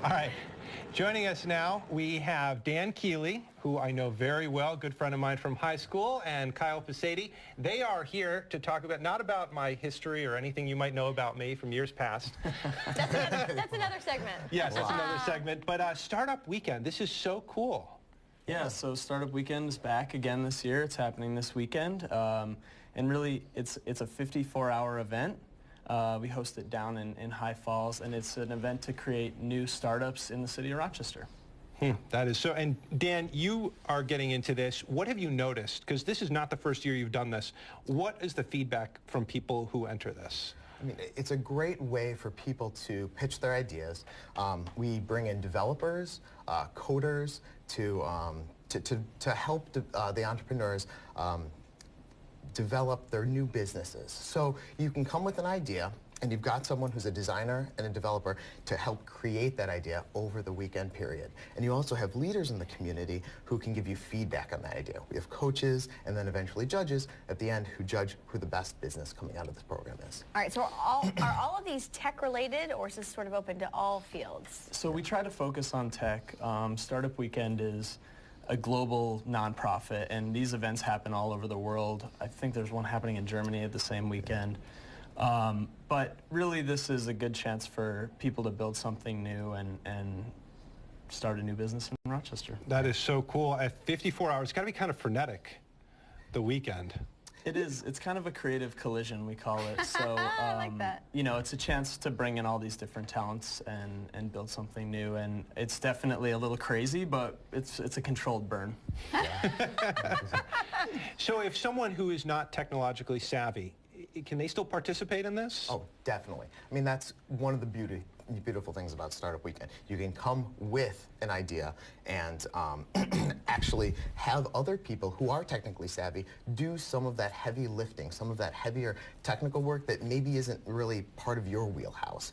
All right. Joining us now, we have Dan Keeley, who I know very well, good friend of mine from high school, and Kyle Psaty. They are here to talk about, not about my history or anything you might know about me from years past. That's another segment. Yes, that's another segment. But Startup Weekend, this is so cool. Yeah, so Startup Weekend is back again this year. It's happening this weekend. And really, it's a 54-hour event. We host it down in High Falls, and it's an event to create new startups in the city of Rochester. That is so. And Dan, you are getting into this. What have you noticed? Because this is not the first year you've done this. What is the feedback from people who enter this? I mean, it's a great way for people to pitch their ideas. We bring in developers, coders to help the entrepreneurs develop their new businesses. So you can come with an idea, and you've got someone who's a designer and a developer to help create that idea over the weekend period. And you also have leaders in the community who can give you feedback on that idea. We have coaches and then eventually judges at the end who judge who the best business coming out of this program is. All right, so are all of these tech related, or is this sort of open to all fields? So we try to focus on tech. Startup Weekend is a global nonprofit, and these events happen all over the world. I think there's one happening in Germany at the same weekend. But really, this is a good chance for people to build something new and start a new business in Rochester. That is so cool. At 54 hours, it's got to be kind of frenetic, the weekend. It is. It's kind of a creative collision, we call it. So, I like that. You know, it's a chance to bring in all these different talents and build something new. And it's definitely a little crazy, but it's a controlled burn. So if someone who is not technologically savvy, can they still participate in this? Oh, definitely. I mean, that's one of the beautiful things about Startup Weekend. You can come with an idea and actually have other people who are technically savvy do some of that heavy lifting, some of that heavier technical work that maybe isn't really part of your wheelhouse.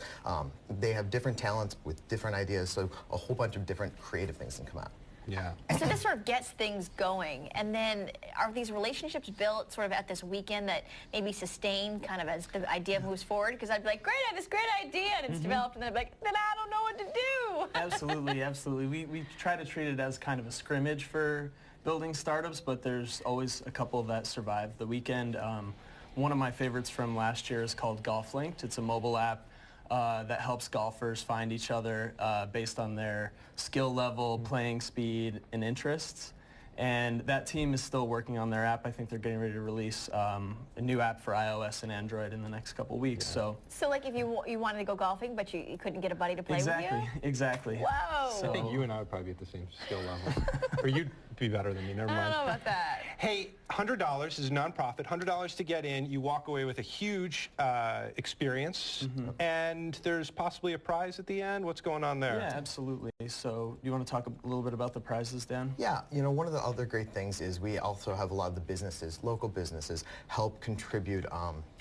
They have different talents with different ideas, so a whole bunch of different creative things can come out. Yeah. So this sort of gets things going, and then are these relationships built sort of at this weekend that maybe sustain kind of as the idea moves forward? Because I'd be like, great, I have this great idea, and it's developed, and then I'd be like, then I don't know what to do. Absolutely, absolutely. We try to treat it as kind of a scrimmage for building startups, but there's always a couple that survive the weekend. One of my favorites from last year is called Golf Linked. It's a mobile app that helps golfers find each other based on their skill level, playing speed, and interests. And that team is still working on their app. I think they're getting ready to release a new app for iOS and Android in the next couple weeks. Yeah. So like if you wanted to go golfing, but you couldn't get a buddy to play with you? Exactly. Whoa. So, I think you and I would probably be at the same skill level. Or you'd be better than me, never mind. I don't know about that. Hey, $100 is a nonprofit, $100 to get in. You walk away with a huge experience, and there's possibly a prize at the end. What's going on there? yeah, absolutely. So you want to talk a little bit about the prizes, Dan? Yeah, you know, one of the other great things is we also have a lot of the businesses, local businesses, help contribute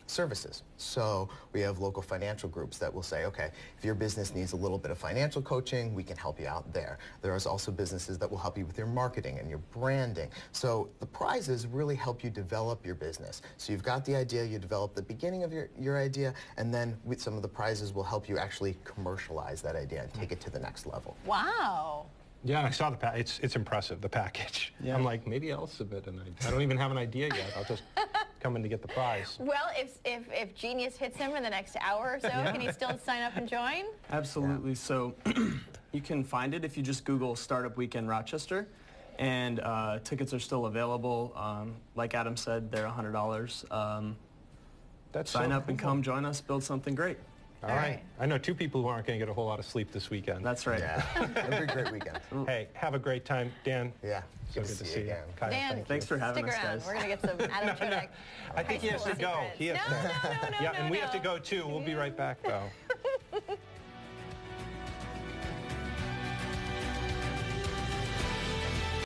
services. So we have local financial groups that will say, okay, if your business needs a little bit of financial coaching, we can help you out there. There is also businesses that will help you with your marketing and your branding. So the prizes really help you develop your business. So you've got the idea, you develop the beginning of your idea, and then with some of the prizes will help you actually commercialize that idea and take it to the next level. Wow. Yeah, I saw the package. It's impressive, the package. Yeah. I'm like, maybe I'll submit an idea. I don't even have an idea yet. I'll just come in to get the prize. Well, if Genius hits him in the next hour or so, can he still sign up and join? Absolutely. Yeah. So you can find it if you just Google Startup Weekend Rochester, and tickets are still available. Like Adam said, they're $100. Sign up and come join us, build something great. All right. I know two people who aren't going to get a whole lot of sleep this weekend. That's right. Yeah, it'll be a great weekend. Hey, have a great time, Dan. Yeah, so good to see you. Kyle, Dan, thanks for having us, guys. We're going to get some Adam Chodak. I think he has to go. No, and we have to go too. We'll be right back, though.